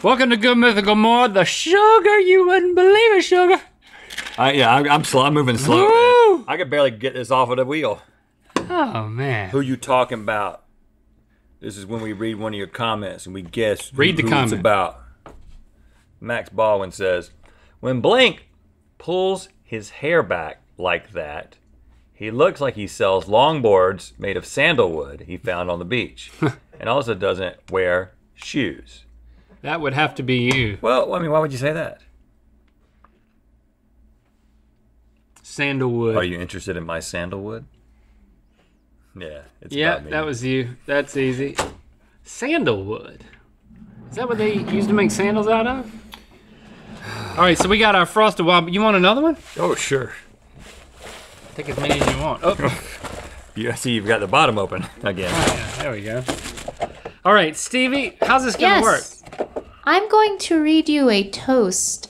Welcome to Good Mythical MORE. The sugar, you wouldn't believe it, sugar. I'm slow. I'm moving slow. Man. I could barely get this off of the wheel. Oh man. Who you talking about? This is when we read one of your comments and we guess who comment. it's about. Max Baldwin says, when Blink pulls his hair back like that, he looks like he sells longboards made of sandalwood he found on the beach, and also doesn't wear shoes. That would have to be you. Well, I mean, why would you say that? Sandalwood. Are you interested in my sandalwood? Yeah, it's about me. That was you. That's easy. Sandalwood. Is that what they used to make sandals out of? All right, so we got our Frosted Wild. You want another one? Oh, sure. Take as many as you want. Oh. I see you've got the bottom open again. Oh, yeah, there we go. All right, Stevie, how's this gonna work? I'm going to read you a toast/roast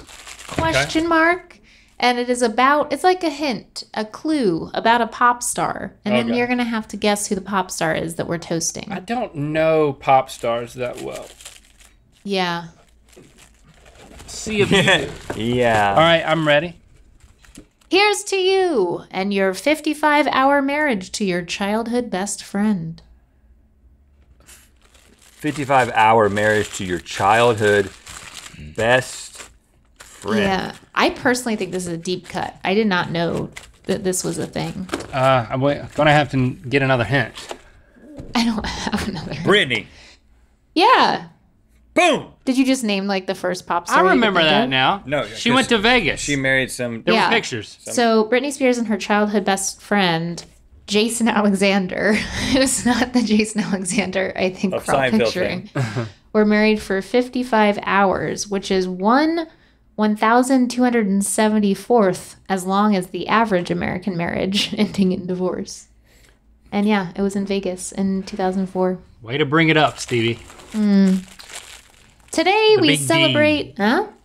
question mark, and it is about, it's like a hint, a clue about a pop star, and then you're gonna have to guess who the pop star is that we're toasting. I don't know pop stars that well. Yeah. See if you do. Yeah. All right, I'm ready. Here's to you and your 55-hour marriage to your childhood best friend. 55-hour marriage to your childhood best friend. Yeah, I personally think this is a deep cut. I did not know that this was a thing. I'm gonna have to get another hint. I don't have another hint. Brittany. Yeah. Boom. Did you just name like the first pop star? I remember that now. No, she went to Vegas. She married some. There were pictures. So Britney Spears and her childhood best friend, Jason Alexander, who's not the Jason Alexander I think we're all picturing, were married for 55 hours, which is 1,274th as long as the average American marriage ending in divorce. And yeah, it was in Vegas in 2004. Way to bring it up, Stevie. Today The we big D. celebrate,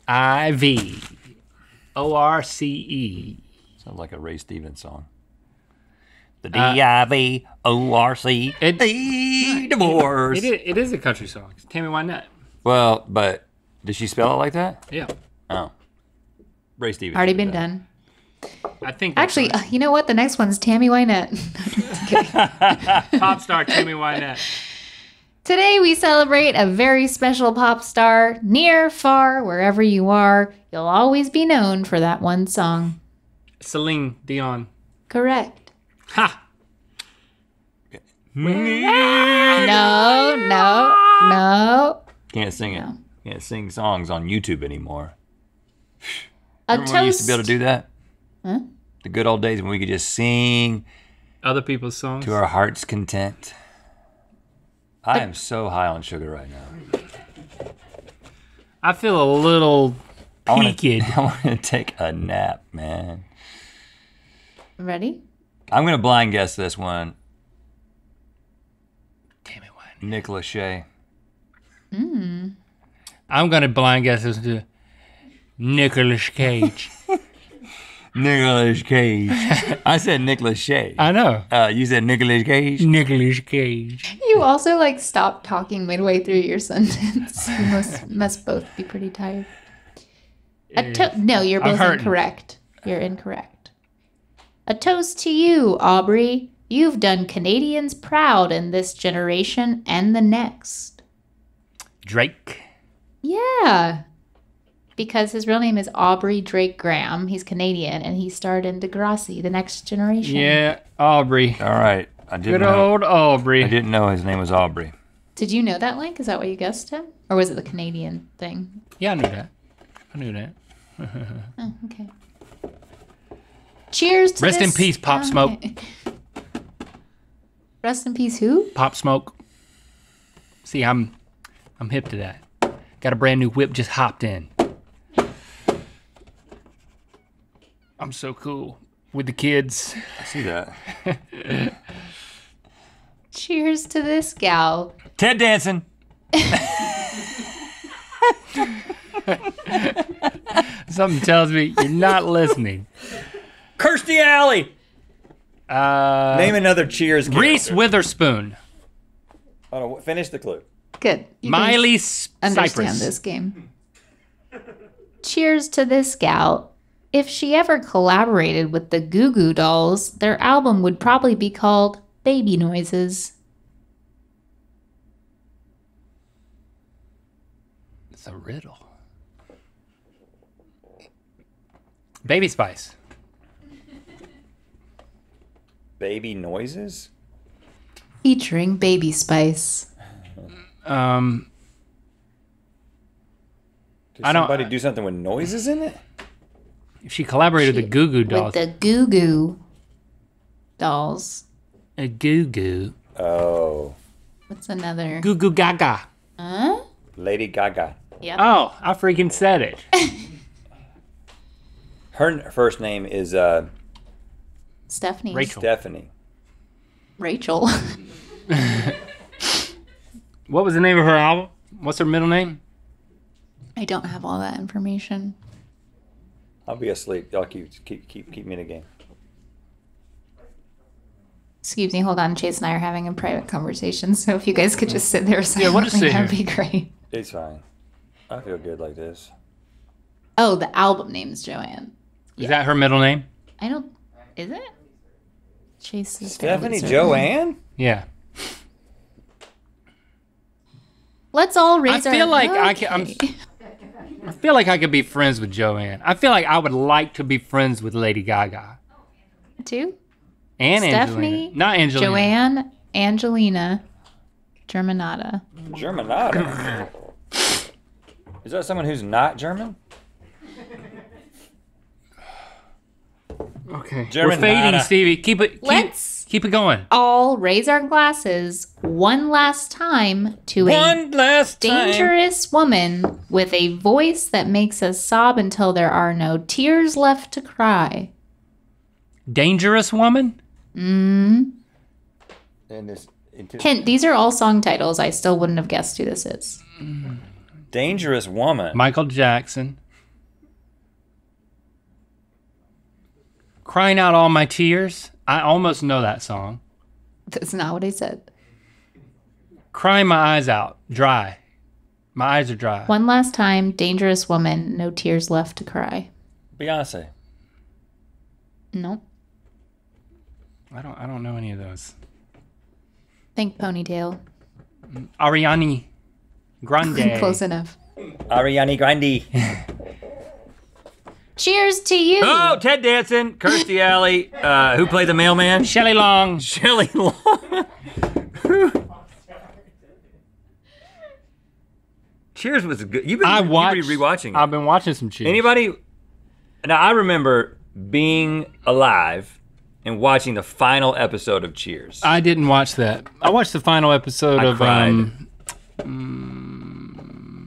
I-V-O-R-C-E. Sounds like a Ray Stevens song. The D-I-V-O-R-C. Divorce. It is a country song. It's Tammy Wynette. Well, but did she spell it like that? Yeah. Oh. Ray Stevens. already been done. I think that's Actually, you know what? The next one's Tammy Wynette. right. Pop star Tammy Wynette. Today we celebrate a very special pop star. Near, far, wherever you are, you'll always be known for that one song. Celine Dion. Correct. Ha! No. Can't sing it. Can't sing songs on YouTube anymore. A Remember when we used to toast. be able to do that? Huh? The good old days when we could just sing Other people's songs. to our heart's content. I am so high on sugar right now. I feel a little peaked. I want to take a nap, man. Ready? I'm going to blind guess this one. Tammy Wynette. Nick Lachey. I'm gonna blind guess this to Nicolas Cage. Nicolas Cage. I said Nick Lachey. I know. You said Nicolas Cage? Nicolas Cage. You also like stopped talking midway through your sentence. You must both be pretty tired. No, you're both hurting. incorrect. You're incorrect. A toast to you, Aubrey. You've done Canadians proud in this generation and the next. Drake. Yeah. Because his real name is Aubrey Drake Graham. He's Canadian, and he starred in Degrassi, The Next Generation. Yeah, Aubrey. All right. I didn't Good know. old Aubrey. I didn't know his name was Aubrey. Did you know that, Link? Is that what you guessed him? Or was it the Canadian thing? Yeah, I knew that. I knew that. Oh, okay. Cheers to Rest this. in peace, Pop Smoke. Okay. Rest in peace who? Pop Smoke. See, I'm hip to that. Got a brand new whip, just hopped in. I'm so cool with the kids. I see that. Cheers to this gal. Ted Danson. Something tells me you're not listening. Kirstie Alley. Name another Cheers character. Reese Witherspoon. Hold on, finish the clue. Good. You Miley guys understand Cypress. this game. Cheers to this gal. If she ever collaborated with the Goo Goo Dolls, their album would probably be called Baby Noises. It's a riddle. Baby Spice. Baby noises? Featuring Baby Spice. Did somebody do something with noises in it? If she collaborated with the Goo Goo Dolls. With the Goo Goo Dolls. A Goo Goo. Oh. What's another? Goo Goo Gaga. Huh? Lady Gaga. Yep. Oh, I freaking said it. Her first name is Stephanie. Rachel. Stephanie. Rachel. What was the name of her album? What's her middle name? I don't have all that information. I'll be asleep. Y'all keep me in the game. Excuse me, hold on. Chase and I are having a private conversation, so if you guys could just sit there silently, we'll just sit that'd here. be great. It's fine. I feel good like this. Oh, the album name is Joanne. Is that her middle name? I don't... Is it? Chase is Stephanie fairly certain. Joanne? Yeah. Let's all raise I feel our... like Okay. I feel like I could be friends with Joanne. I feel like I would like to be friends with Lady Gaga. Two? And Stephanie, Angelina. Not Angelina. Joanne, Angelina, Germanata. Germanata. Is that someone who's not German? Okay. Germanata. We're fading, Stevie. Keep it going. All raise our glasses one last time to a dangerous woman with a voice that makes us sob until there are no tears left to cry. Dangerous Woman? And Hint, these are all song titles. I still wouldn't have guessed who this is. Dangerous Woman. Michael Jackson. Crying Out All My Tears. I almost know that song. That's not what I said. Crying My Eyes Out. Dry. My eyes are dry. One last time, dangerous woman, no tears left to cry. Beyonce. Nope. I don't know any of those. Think ponytail. Ariana Grande. Close enough. Ariana Grande. Cheers to you. Oh, Ted Danson, Kirstie Alley, who played the mailman? Shelley Long. Shelley Long. Cheers was good. You've been rewatching it. I've been watching some Cheers. Anybody? Now, I remember being alive and watching the final episode of Cheers. I didn't watch that. I watched the final episode I of cried.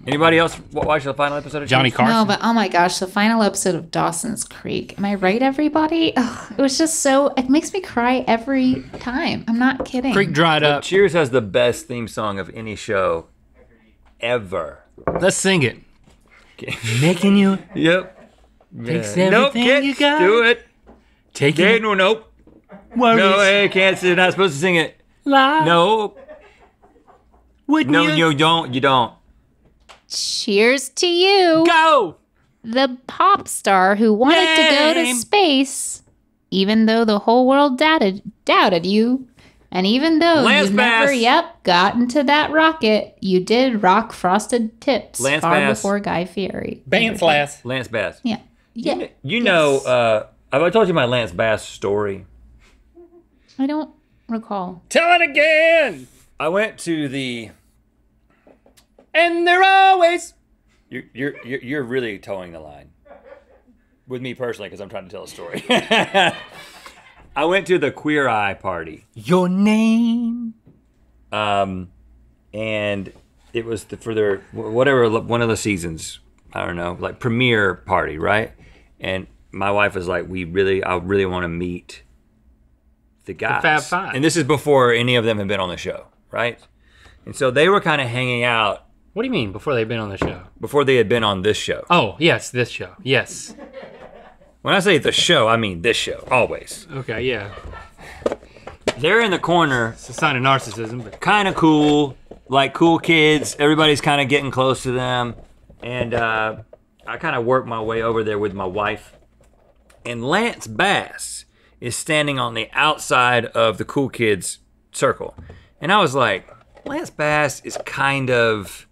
Anybody else watch the final episode of Johnny Cheers? Carson. No, but oh my gosh, the final episode of Dawson's Creek. Am I right, everybody? Ugh, it was just so, it makes me cry every time. I'm not kidding. Creek dried up. Cheers has the best theme song of any show ever. Let's sing it. Making you Yep. takes Nope, everything you got. do it. Taking Okay, nope. worries. No, hey, can't. You're not supposed to sing it. Lie. No, Wouldn't no, you? you don't. You don't. Cheers to you. Go. The pop star who wanted to go to Name. space, even though the whole world doubted you. And even though Lance you never, Bass. got into that rocket, you did rock frosted tips Lance far Bass. before Guy Fieri. Band Flash. Lance Bass. Yeah. Yeah. You know, have I told you my Lance Bass story? I don't recall. Tell it again. I went to the. And they're always. You're really towing the line with me personally because I'm trying to tell a story. I went to the Queer Eye party. Your name. And it was for their whatever one of the seasons. I don't know, like premiere party, right? And my wife was like, I really want to meet the guys. Fab Five. And this is before any of them had been on the show, right? And so they were kind of hanging out What do you mean before they've been on the show? before they had been on this show. Oh, yes, this show. Yes. When I say the show, I mean this show, always. Okay, yeah. They're in the corner, It's a sign of narcissism, but kind of cool, like cool kids. Everybody's kind of getting close to them. And I kind of work my way over there with my wife. And Lance Bass is standing on the outside of the cool kids circle. And I was like, Lance Bass is kind of,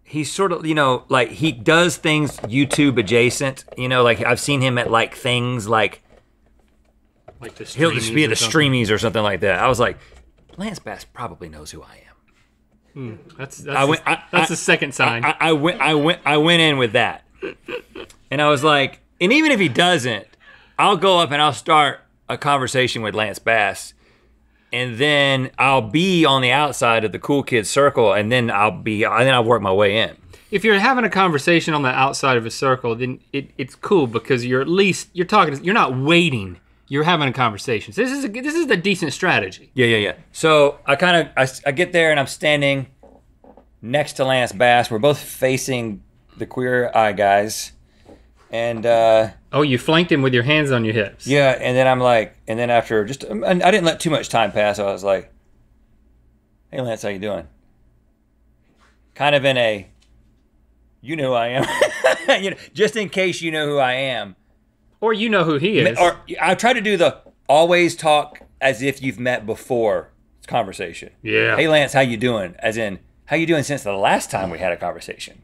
he's sort of, you know, like he does things YouTube adjacent. You know, like I've seen him at like things like the he'll just be at the Streamies or something like that. I was like, Lance Bass probably knows who I am. That's the second sign. I went in with that. And I was like, and even if he doesn't, I'll go up and I'll start a conversation with Lance Bass. And then I'll be on the outside of the cool kids circle, and then I'll work my way in. If you're having a conversation on the outside of a circle, then it's cool because you're talking. You're not waiting. You're having a conversation. So this is a decent strategy. Yeah. So I get there and I'm standing next to Lance Bass. We're both facing the Queer Eye guys, and you flanked him with your hands on your hips. Yeah, and then I'm like, and then after I didn't let too much time pass. So I was like, "Hey Lance, how you doing?" Kind of in a, you know who I am, you know, just in case you know who I am, or you know who he is. Or I try to do the always talk as if you've met before conversation. Yeah. Hey Lance, how you doing? As in, how you doing since the last time we had a conversation?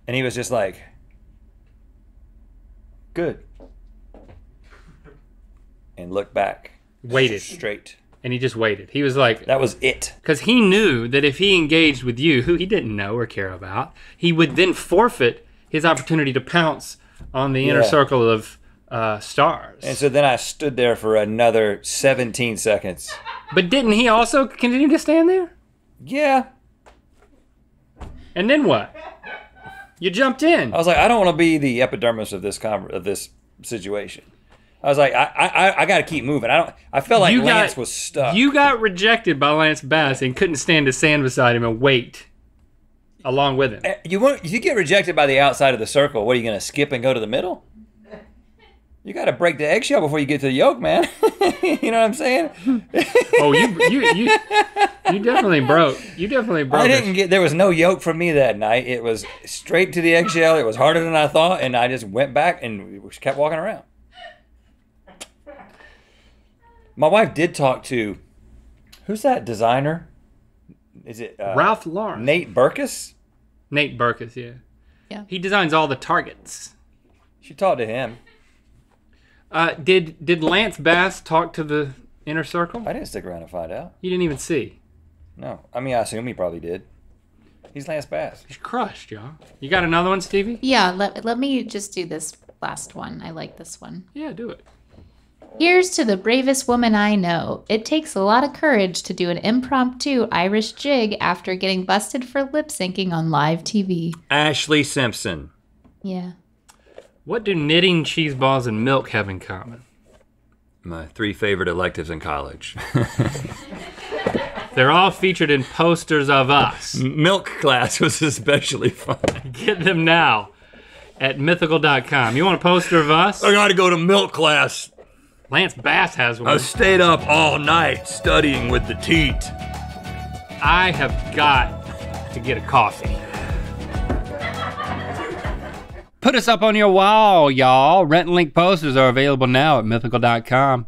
And he was just like, good. And looked back. Waited. Straight. And he just waited. He was like... That was it. Because he knew that if he engaged with you, who he didn't know or care about, he would then forfeit his opportunity to pounce on the inner circle of stars. And so then I stood there for another 17 seconds. But didn't he also continue to stand there? Yeah. And then what? You jumped in. I was like, I don't want to be the epidermis of this situation. I was like, I got to keep moving. I felt like Lance was stuck. You got rejected by Lance Bass and couldn't stand to stand beside him and wait along with him. If you get rejected by the outside of the circle, what are you going to skip and go to the middle? You got to break the eggshell before you get to the yolk, man. You know what I'm saying? Oh, you definitely broke. You definitely broke. There was no yolk for me that night. It was straight to the eggshell. It was harder than I thought, and I just went back and kept walking around. My wife did talk to, who's that designer? Is it Ralph Lauren? Nate Berkus? Nate Berkus, yeah. Yeah. He designs all the targets. She talked to him. Did Lance Bass talk to the inner circle? I didn't stick around to find out. You didn't even see. No. I mean, I assume he probably did. He's Lance Bass. He's crushed, y'all. You got another one, Stevie? Yeah, let me just do this last one. I like this one. Yeah, do it. Here's to the bravest woman I know. It takes a lot of courage to do an impromptu Irish jig after getting busted for lip syncing on live TV. Ashley Simpson. Yeah. What do knitting, cheese balls, and milk have in common? My 3 favorite electives in college. They're all featured in posters of us. Milk class was especially fun. Get them now at mythical.com. You want a poster of us? I gotta go to milk class. Lance Bass has one. I stayed up all night studying with the teat. I have got to get a coffee. Put us up on your wall, y'all. Rent and link posters are available now at mythical.com.